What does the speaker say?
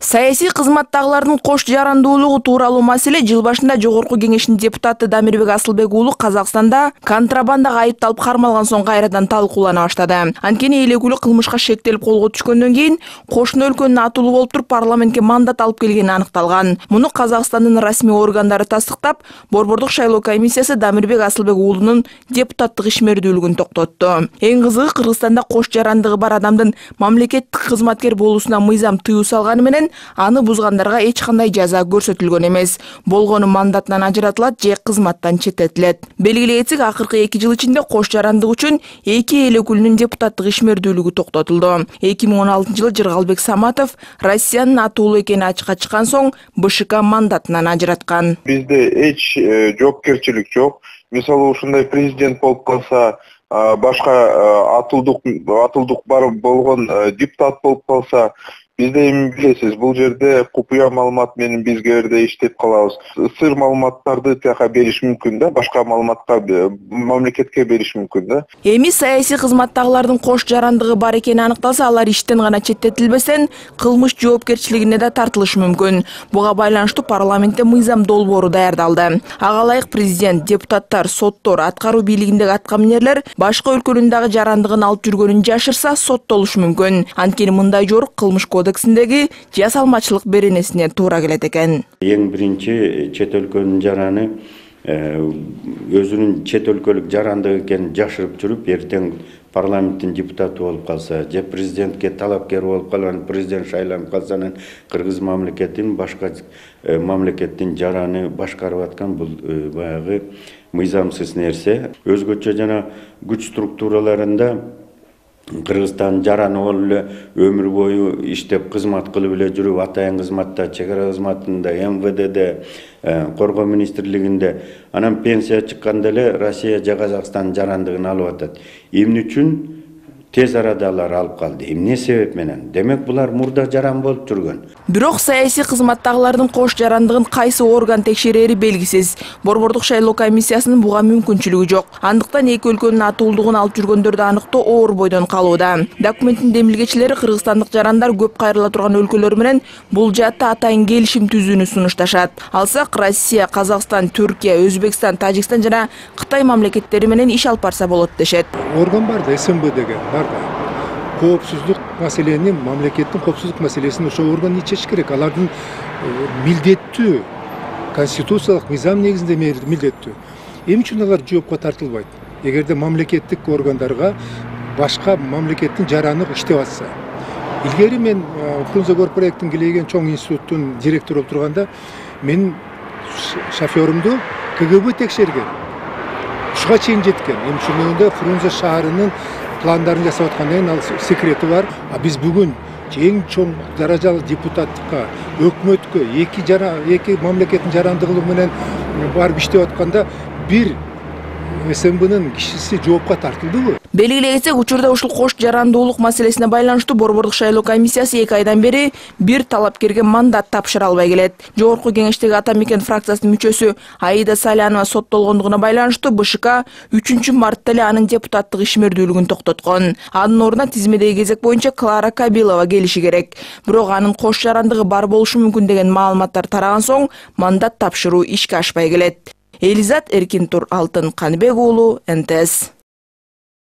Саясий кызматтагылардын кош жарандуулугу тууралуу маселе жыл башында Жогорку Кеңештин депутаты Дамирбек Асылбек уулу Казакстанда контрабандага айыпталып кармалган соң кайрадан талкуулана баштады. Анткени эл өкүлү кылмышка шектелип колго түшкөндөн кийин кошуна өлкөнүн атуулу болуп туруп парламентке мандат алып келгени аныкталган. Муну Казакстандын расмий органдары тастыктап, Борбордук шайлоо комиссиясы Дамирбек Асылбек уулунун депутаттык ишмердүүлүгүн токтотту. Эң кызыгы, Кыргызстанда кош жарандыгы бар адамдын мамлекеттик кызматкер болуусуна мыйзам тыюу салганы менен аны бузгандарга эч кандай жаза көрсөтүлгөн эмес. Болгону мандатынан ажыратылат же кызматтан четтетилет. Белгилей кетсек, акыркы 2 жыл ичинде кош жарандык үчүн 2 эл өкүлүнүн депутаттык ишмердүүлүгү токтотулду. 2016 жылы Жыргалбек Саматов Россиянын атуулу экени ачыкка чыккан соң БШК мандатынан ажыраткан. Бизде эч жоопкерчилик жок. Мисалы ушундай президент болуп калса, башка атылдык бар болгон депутат болуп калса, бизде эми билесиз, бул жерде купуя маалымат менен бизге жерде иштеп калабыз. Сыр маалыматтарды тияка бериш мүмкүн да, башка маалыматка мамлекетке бериш мүмкүн да. Эми саясий кызматтагылардын кош жарандыгы бар экени аныкталса, алар иштен гана четтетилбестен кылмыш жоопкерчилигине да тартылышы мүмкүн. Буга байланыштуу парламентте мыйзам долбоору даярдалды. Ага ылайык президент, депутаттар, соттор, аткаруу бийлигиндеги аткаминерлер башка өлкөнүн дагы жарандыгын алып жүргөнүн жашырса соттолушу мүмкүн. Анткени мындай жорук кылмыш кодексиндеги жасалмачылык беренесине туура келет экен. Эң биринчи чет өлкөнүн жараны өзүнүн чет өлкөлүк жарандыгы экенин жашырып жүрүп, эртең парламенттин депутаты болуп калса, же президентке талапкер болуп калган, президент шайланып калса, кыргыз мамлекетинин башка мамлекеттин жараны башкарып аткан бул баягы мыйзамсыз нерсе. Өзгөчө жана күч структураларында Кыргызстан жараны болуп эле өмүр бою иштеп кызмат кылып эле жүрүп, атайын кызматта, чек ара кызматында, МВДде, Коргоо министрлигинде, анан пенсия чыкканда эле Россия же Казакстан жарандыгын алып атат. Эмне үчүн тез арада алар алып калды? Эмне себеп менен? Демек булар мурда жаран болуп жүргөн. Бирок саясий кызматтагылардын кош жарандыгын кайсы орган текшерери белгисиз. Борбордук шайлоо комиссиясынын буга мүмкүнчүлүгү жок. Андыктан эки өлкөнүн атуулдугун алып жүргөндөрдү аныктоо оор бойдон калууда. Документтин демилгечилери кыргызстандык жарандар көп кайрыла турган өлкөлөр менен бул жаатта атайын келишим түзүүнү сунушташат. Алсак, Россия, Казакстан, Түркия, Өзбекстан, Тажикстан жана Кытай мамлекеттери менен иш алып барса болот дешет. Орган бар да, СМБ деген бар да. Коопсуздук маселени, мамлекеттин коопсуздук маселесин ошол орган чечиш керек. Алардын милдеттүү, конституциялык мыйзам негизинде милдеттүү. Эмне үчүн алар жоопко тартылбайт? Эгерде мамлекеттик органдарга башка мамлекеттин жараны иштеп атса. Илгери мен Фрунзе Горпроекттин килеген чоң институттун директору болуп турганда, мен шофёрумду КГБ текшерген. Ушуга чейин жеткен. Эми ушунда Фрунзе шаарынын пландарын жасап аткандан ал секрети бар. А биз бүгүн эң чоң даражалуу депутаттыкка, өкмөткө эки мамлекеттин жарандыгы менен барып иштеп атканда бир СМБнын кишиси жоопко тартылдыбы? Белгилей кетсек, учурда ушул кош жарандуулук маселесине байланыштуу Борбордук шайлоо комиссиясы 2 айдан бери бир талапкерге мандат тапшыра албай келет. Жогорку Кеңештеги Ата Мекен фракциясынын мүчөсү Аида Салянова соттолгондугуна байланыштуу БШК 3 мартта эле анын депутаттык ишмердүүлүгүн токтоткон. Анын ордуна тизмедеги кезек боюнча Клара Кабилова келиши керек. Бирок анын кош жарандыгы бар болушу мүмкүн деген маалыматтар тараган соң мандат тапшыруу ишке ашпай келет. Элизат Эркинтур, Алтын Каныбек уулу, НТС.